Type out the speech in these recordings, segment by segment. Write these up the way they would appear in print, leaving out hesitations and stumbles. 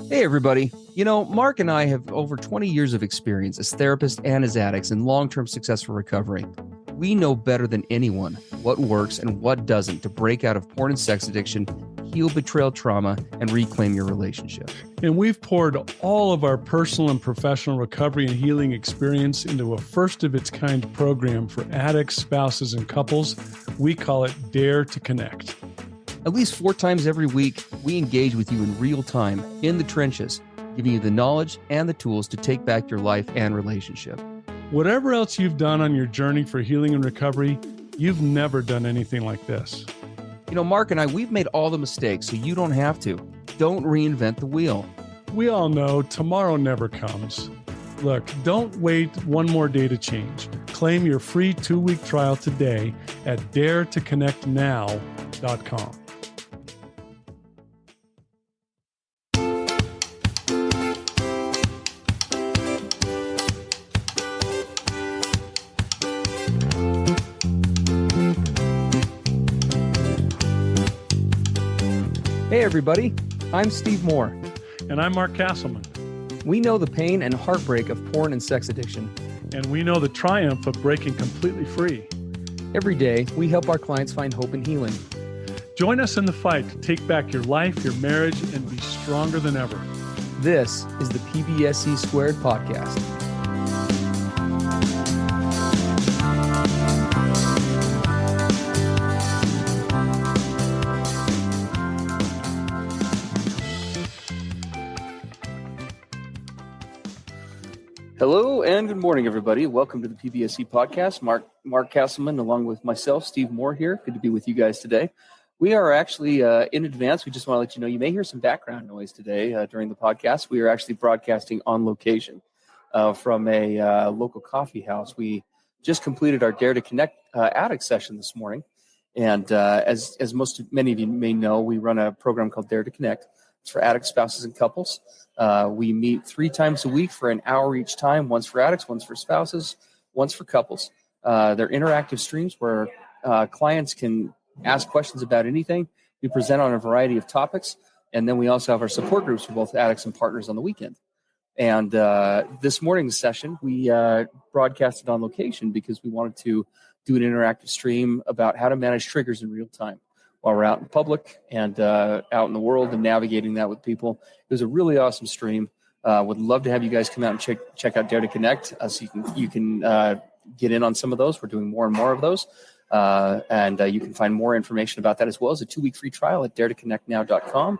Hey, everybody. Mark and I have over 20 years of experience as therapists and as addicts in long-term successful recovery. We know better than anyone what works and what doesn't to break out of porn and sex addiction, heal betrayal trauma, and reclaim your relationship. And we've poured all of our personal and professional recovery and healing experience into a first-of-its-kind program for addicts, spouses, and couples. We call it Dare to Connect. At least 4 times every week, we engage with you in real time, in the trenches, giving you the knowledge and the tools to take back your life and relationship. Whatever else you've done on your journey for healing and recovery, you've never done anything like this. Mark and I, we've made all the mistakes, so you don't have to. Don't reinvent the wheel. We all know tomorrow never comes. Look, don't wait one more day to change. Claim your free 2-week trial today at daretoconnectnow.com. Hey, everybody. I'm Steve Moore. And I'm Mark Castleman. We know the pain and heartbreak of porn and sex addiction. And we know the triumph of breaking completely free. Every day, we help our clients find hope and healing. Join us in the fight to take back your life, your marriage, and be stronger than ever. This is the PBSC Squared podcast. Hello and good morning, everybody. Welcome to the PBSC podcast. Mark Castleman, along with myself, Steve Moore here. Good to be with you guys today. We are actually in advance. We just want to let you know you may hear some background noise today during the podcast. We are actually broadcasting on location from a local coffee house. We just completed our Dare to Connect addict session this morning. And as many of you may know, we run a program called Dare to Connect. It's for addicts, spouses, and couples. We meet 3 times a week for an hour each time, once for addicts, once for spouses, once for couples. They're interactive streams where clients can ask questions about anything. We present on a variety of topics. And then we also have our support groups for both addicts and partners on the weekend. And this morning's session, we broadcasted on location because we wanted to do an interactive stream about how to manage triggers in real time while we're out in public and out in the world and navigating that with people. It was a really awesome stream. Would love to have you guys come out and check out Dare to Connect so you can get in on some of those. We're doing more and more of those. And you can find more information about that as well as a 2-week free trial at daretoconnectnow.com.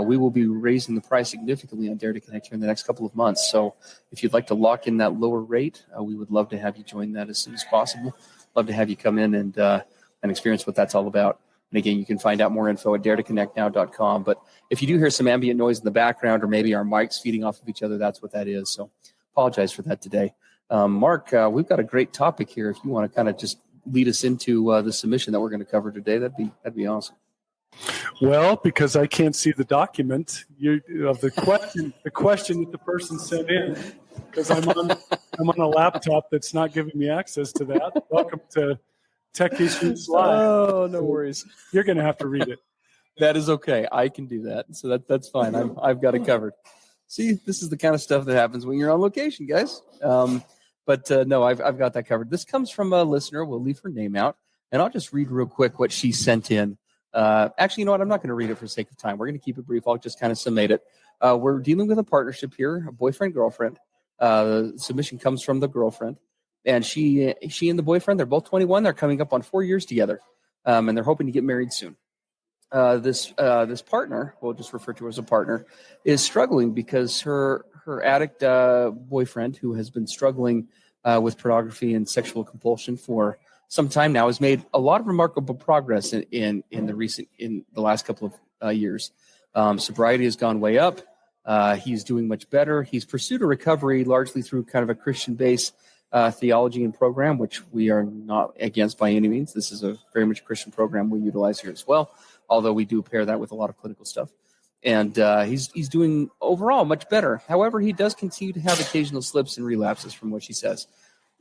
We will be raising the price significantly on Dare to Connect here in the next couple of months. So if you'd like to lock in that lower rate, we would love to have you join that as soon as possible. Love to have you come in and experience what that's all about. And again, you can find out more info at daretoconnectnow.com. But if you do hear some ambient noise in the background or maybe our mics feeding off of each other, that's what that is. So apologize for that today. Mark, we've got a great topic here. If you want to kind of just lead us into the submission that we're going to cover today, that'd be awesome. Well, because I can't see the document of the question that the person sent in, because I'm on a laptop that's not giving me access to that. Welcome to Tech Issues Live. Oh, no worries. You're going to have to read it. That is okay. I can do that. So that's fine. I've got it covered. See, this is the kind of stuff that happens when you're on location, guys. But no, I've got that covered. This comes from a listener. We'll leave her name out. And I'll just read real quick what she sent in. Actually, you know what? I'm not going to read it for sake of time. We're going to keep it brief. I'll just kind of summate it. We're dealing with a partnership here, a boyfriend-girlfriend. The submission comes from the girlfriend. And she and the boyfriend, they're both 21. They're coming up on 4 years together, and they're hoping to get married soon. This partner, we'll just refer to her as a partner, is struggling because her addict boyfriend, who has been struggling with pornography and sexual compulsion for some time now, has made a lot of remarkable progress in the last couple of years. Sobriety has gone way up. He's doing much better. He's pursued a recovery largely through kind of a Christian-based theology and program, which we are not against by any means. This is a very much Christian program we utilize here as well, although we do pair that with a lot of clinical stuff. And he's doing overall much better. However, he does continue to have occasional slips and relapses from what she says.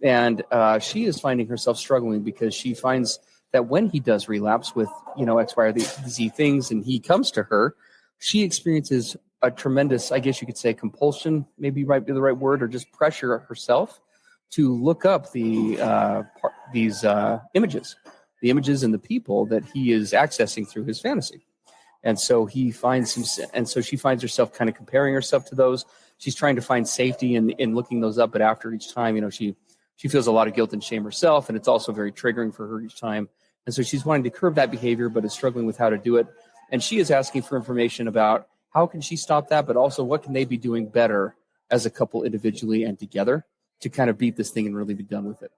And she is finding herself struggling because she finds that when he does relapse with, X, Y, or Z things and he comes to her, she experiences a tremendous, I guess you could say, compulsion, maybe might be the right word, or just pressure herself to look up these images, the images and the people that he is accessing through his fantasy. And so she finds herself kind of comparing herself to those. She's trying to find safety in looking those up, but after each time, she feels a lot of guilt and shame herself, and it's also very triggering for her each time. And so she's wanting to curb that behavior, but is struggling with how to do it. And she is asking for information about how can she stop that, but also what can they be doing better as a couple individually and together to kind of beat this thing and really be done with it.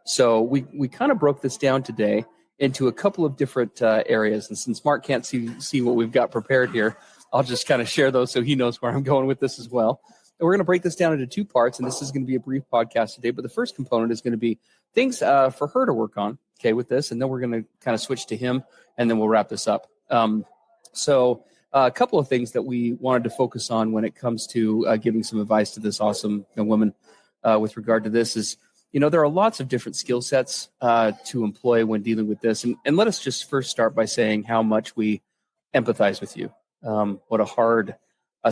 So we kind of broke this down today into a couple of different areas. And since Mark can't see what we've got prepared here, I'll just kind of share those so he knows where I'm going with this as well. And we're going to break this down into two parts, and this is going to be a brief podcast today. But the first component is going to be things for her to work on, okay, with this. And then we're going to kind of switch to him, and then we'll wrap this up. So a couple of things that we wanted to focus on when it comes to giving some advice to this awesome young woman with regard to this is, there are lots of different skill sets to employ when dealing with this. And let us just first start by saying how much we empathize with you. What a hard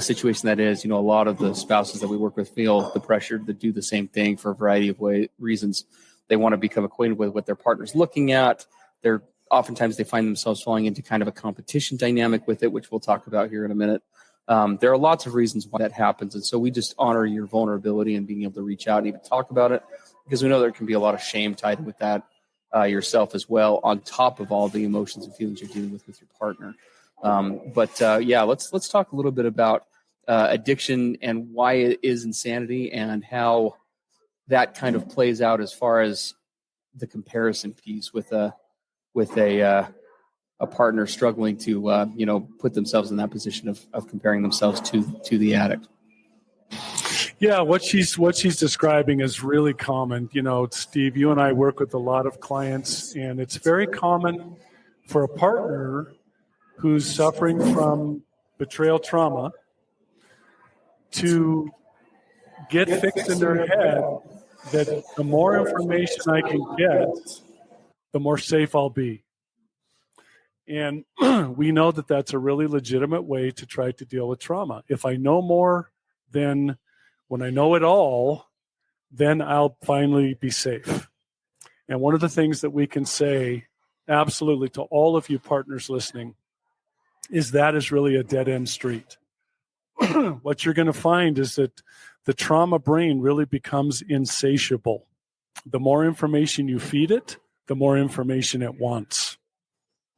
situation that is. A lot of the spouses that we work with feel the pressure to do the same thing for a variety of reasons. They want to become acquainted with what their partner's looking at. Oftentimes they find themselves falling into kind of a competition dynamic with it, which we'll talk about here in a minute. There are lots of reasons why that happens. And so we just honor your vulnerability and being able to reach out and even talk about it, because we know there can be a lot of shame tied with that yourself as well, on top of all the emotions and feelings you're dealing with your partner. Let's talk a little bit about addiction and why it is insanity and how that kind of plays out as far as the comparison piece with a partner struggling to put themselves in that position of comparing themselves to the addict. Yeah, what she's describing is really common. Steve, you and I work with a lot of clients, and it's very common for a partner who's suffering from betrayal trauma to get fixed in their head that the more information I can get, the more safe I'll be. And we know that that's a really legitimate way to try to deal with trauma. If I know more, then when I know it all, then I'll finally be safe. And one of the things that we can say absolutely to all of you partners listening is that is really a dead-end street. What you're going to find is that the trauma brain really becomes insatiable. The more information you feed it, the more information it wants.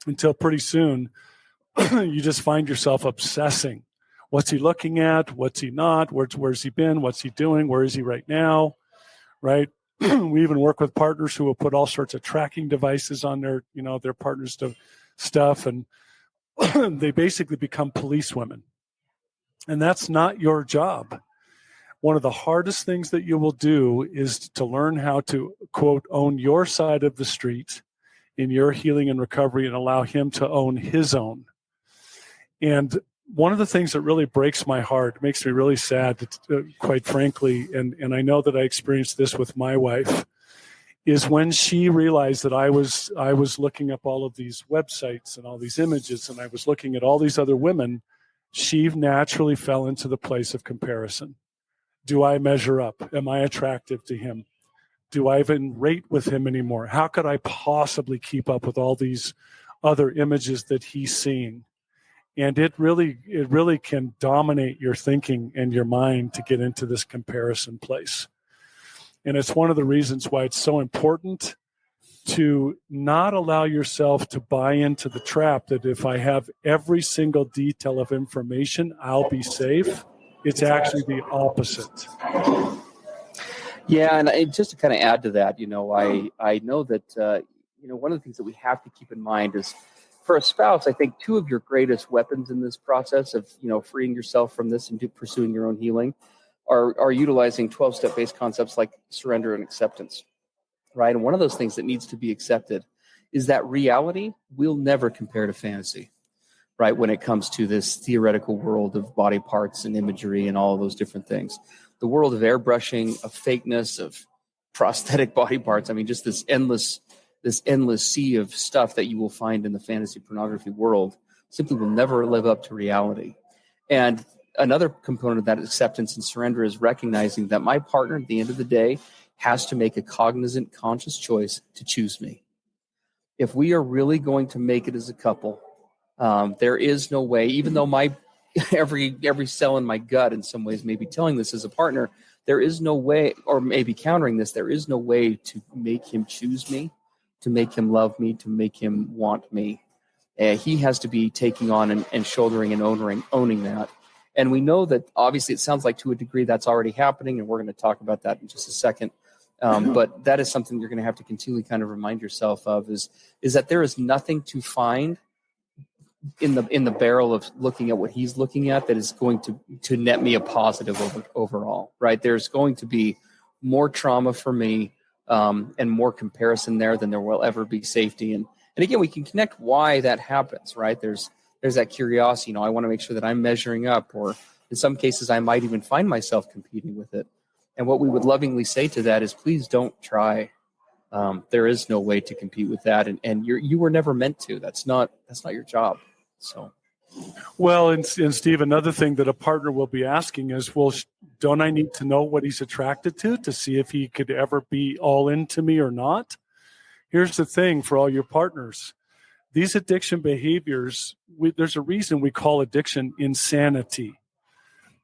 Until pretty soon, you just find yourself obsessing. What's he looking at? What's he not? Where's he been? What's he doing? Where is he right now? Right? We even work with partners who will put all sorts of tracking devices on their partners' stuff, and they basically become police women. And that's not your job. One of the hardest things that you will do is to learn how to, quote, own your side of the street in your healing and recovery and allow him to own his own. And one of the things that really breaks my heart, makes me really sad, quite frankly, and I know that I experienced this with my wife, is when she realized that I was looking up all of these websites and all these images, and I was looking at all these other women, she naturally fell into the place of comparison. Do I measure up? Am I attractive to him? Do I even rate with him anymore? How could I possibly keep up with all these other images that he's seeing? And it really can dominate your thinking and your mind to get into this comparison place. And it's one of the reasons why it's so important to not allow yourself to buy into the trap that if I have every single detail of information, I'll be safe. It's actually the opposite. Yeah, and just to kind of add to that, I know that one of the things that we have to keep in mind is, for a spouse, I think two of your greatest weapons in this process of freeing yourself from this and pursuing your own healing are utilizing 12-step based concepts like surrender and acceptance, right? And one of those things that needs to be accepted is that reality will never compare to fantasy, right? When it comes to this theoretical world of body parts and imagery and all of those different things. The world of airbrushing, of fakeness, of prosthetic body parts. I mean, just this endless sea of stuff that you will find in the fantasy pornography world simply will never live up to reality. And another component of that acceptance and surrender is recognizing that my partner at the end of the day has to make a cognizant, conscious choice to choose me. If we are really going to make it as a couple, there is no way, even though my every cell in my gut in some ways may be telling this as a partner, there is no way, or maybe countering this, there is no way to make him choose me, to make him love me, to make him want me. He has to be taking on and shouldering and owning that. And we know that obviously it sounds like to a degree that's already happening, and we're going to talk about that in just a second. But that is something you're going to have to continually kind of remind yourself of is that there is nothing to find in the barrel of looking at what he's looking at that is going to net me a positive overall, right? There's going to be more trauma for me and more comparison there than there will ever be safety. And again, we can connect why that happens, right? There's that curiosity, I want to make sure that I'm measuring up, or in some cases I might even find myself competing with it. And what we would lovingly say to that is, please don't try. There is no way to compete with that. And you were never meant to. That's not your job. So, well, and Steve, another thing that a partner will be asking is, well, don't I need to know what he's attracted to see if he could ever be all into me or not? Here's the thing for all your partners. These addiction behaviors, there's a reason we call addiction insanity.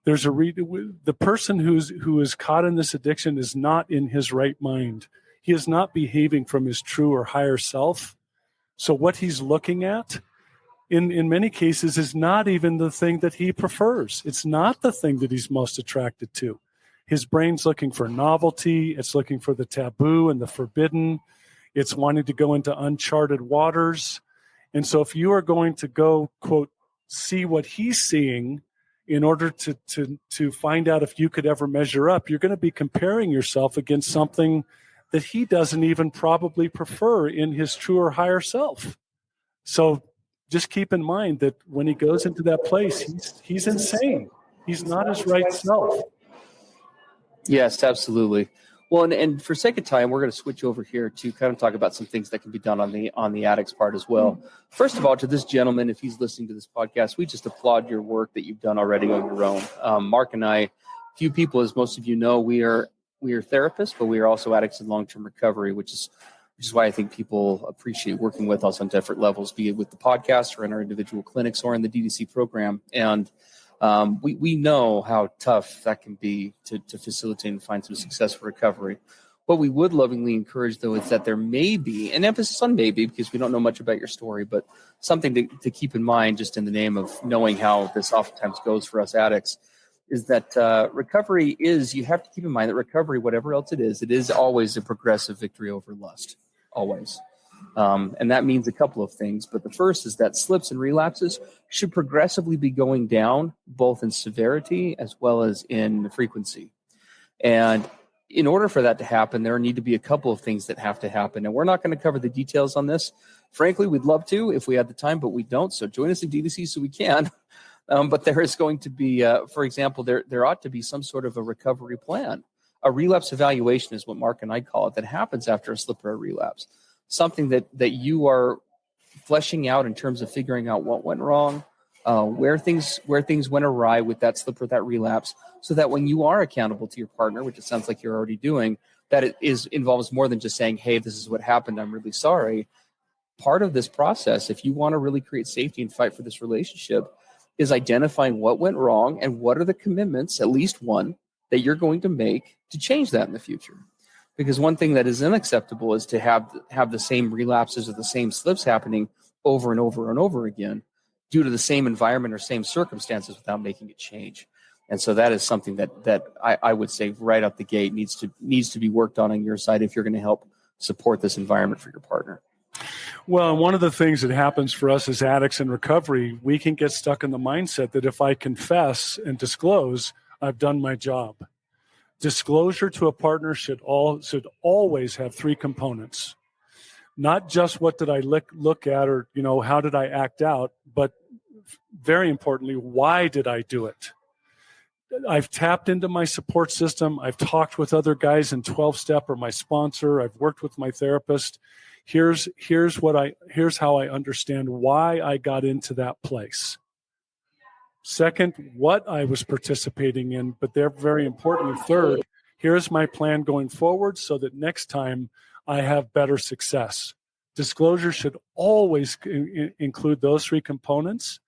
There's the person who is caught in this addiction is not in his right mind. He is not behaving from his true or higher self. So what he's looking at, in many cases, is not even the thing that he prefers. It's not the thing that he's most attracted to. His brain's looking for novelty. It's looking for the taboo and the forbidden. It's wanting to go into uncharted waters. And so if you are going to go, quote, see what he's seeing in order to find out if you could ever measure up, you're going to be comparing yourself against something that he doesn't even probably prefer in his true or higher self. So just keep in mind that when he goes into that place, he's insane. He's not his right self. Yes, absolutely. Well, and for sake of time, we're going to switch over here to kind of talk about some things that can be done on the addict's part as well. First of all, to this gentleman, if he's listening to this podcast, we just applaud your work that you've done already on your own. Mark and I, few people, as most of you know, we are therapists, but we are also addicts in long-term recovery, which is why I think people appreciate working with us on different levels, be it with the podcast or in our individual clinics or in the DDC program. And we know how tough that can be to facilitate and find some successful recovery. What we would lovingly encourage, though, is that there may be, an emphasis on maybe, because we don't know much about your story, but something to keep in mind just in the name of knowing how this oftentimes goes for us addicts, is that recovery is, you have to keep in mind that recovery, whatever else it is always a progressive victory over lust, always. And that means a couple of things. But the first is that slips and relapses should progressively be going down, both in severity as well as in frequency. And in order for that to happen, there need to be a couple of things that have to happen. And we're not going to cover the details on this. Frankly, we'd love to if we had the time, but we don't. So join us in DDC so we can. But there is going to be, for example, there ought to be some sort of a recovery plan. A relapse evaluation is what Mark and I call it, that happens after a slip or a relapse. Something that you are fleshing out in terms of figuring out what went wrong, where things went awry with that slip or that relapse, so that when you are accountable to your partner, which it sounds like you're already doing, that it involves more than just saying, hey, this is what happened, I'm really sorry. Part of this process, if you want to really create safety and fight for this relationship, is identifying what went wrong and what are the commitments, at least one, that you're going to make to change that in the future. Because one thing that is unacceptable is to have the same relapses or the same slips happening over and over and over again due to the same environment or same circumstances without making a change. And so that is something that I would say right out the gate needs to be worked on your side if you're going to help support this environment for your partner. Well, one of the things that happens for us as addicts in recovery, we can get stuck in the mindset that if I confess and disclose, I've done my job. Disclosure to a partner should always have three components. Not just what did I look at or, how did I act out, but very importantly, why did I do it? I've tapped into my support system. I've talked with other guys in 12-step or my sponsor. I've worked with my therapist. Here's how I understand why I got into that place. Second, what I was participating in, but they're very important. And third, here's my plan going forward so that next time I have better success. Disclosure should always include those three components.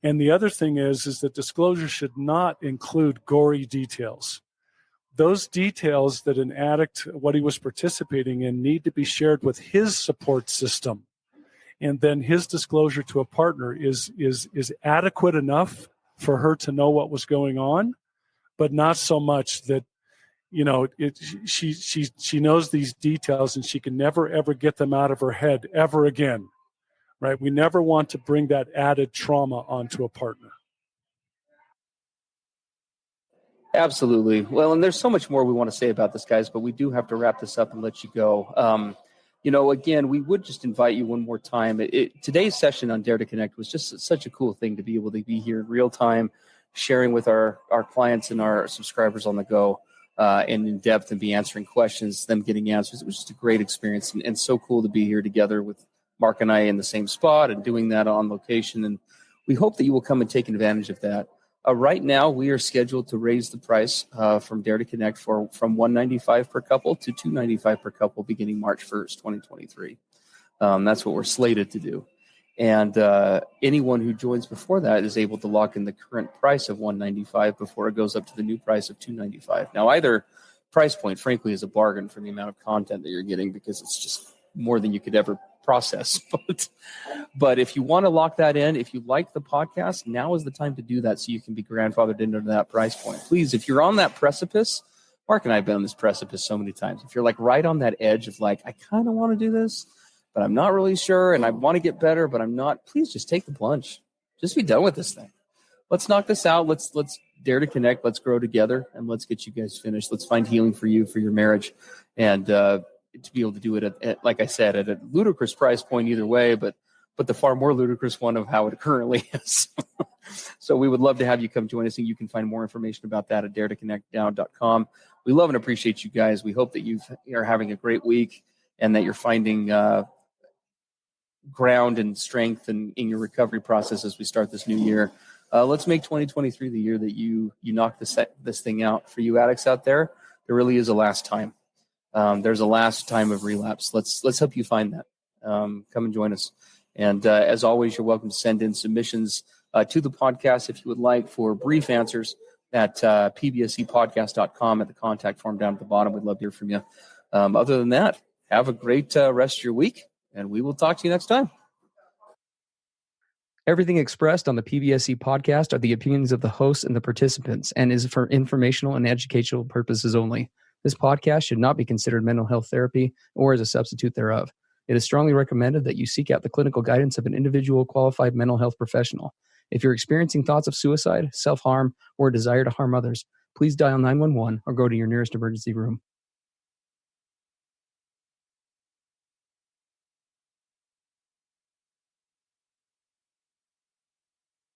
And the other thing is that disclosure should not include gory details. Those details that an addict, what he was participating in, need to be shared with his support system. And then his disclosure to a partner is adequate enough for her to know what was going on, but not so much that, she knows these details and she can never, ever get them out of her head ever again, right? We never want to bring that added trauma onto a partner. Absolutely. Well, and there's so much more we want to say about this, guys, but we do have to wrap this up and let you go. Again, we would just invite you one more time. Today's session on Dare to Connect was just such a cool thing to be able to be here in real time, sharing with our clients and our subscribers on the go and in depth and be answering questions, them getting answers. It was just a great experience and so cool to be here together with Mark and I in the same spot and doing that on location. And we hope that you will come and take advantage of that. Right now, we are scheduled to raise the price from Dare to Connect from $195 per couple to $295 per couple beginning March 1st, 2023. That's what we're slated to do. And anyone who joins before that is able to lock in the current price of $195 before it goes up to the new price of $295. Now, either price point, frankly, is a bargain for the amount of content that you're getting because it's just more than you could ever process. But if you want to lock that in, if you like the podcast, now is the time to do that so you can be grandfathered into that price point. Please, if you're on that precipice, Mark and I have been on this precipice so many times. If you're like right on that edge of like, I kind of want to do this, but I'm not really sure, and I want to get better, but I'm not, please just take the plunge. Just be done with this thing. Let's knock this out. Let's dare to connect. Let's grow together, and let's get you guys finished. Let's find healing for you, for your marriage, and to be able to do it at, like I said, at a ludicrous price point either way, but the far more ludicrous one of how it currently is. So we would love to have you come join us, and you can find more information about that at daretoconnectnow.com. We love and appreciate you guys. We hope that you are having a great week and that you're finding ground and strength in your recovery process as we start this new year. Let's make 2023 the year that you knock this thing out. For you addicts out there, there really is a last time. There's a last time of relapse. Let's help you find that. Come and join us. And as always, you're welcome to send in submissions to the podcast if you would like for brief answers at pbsepodcast.com at the contact form down at the bottom. We'd love to hear from you. Other than that, have a great rest of your week, and we will talk to you next time. Everything expressed on the PBSE podcast are the opinions of the hosts and the participants and is for informational and educational purposes only. This podcast should not be considered mental health therapy or as a substitute thereof. It is strongly recommended that you seek out the clinical guidance of an individual qualified mental health professional. If you're experiencing thoughts of suicide, self-harm, or a desire to harm others, please dial 911 or go to your nearest emergency room.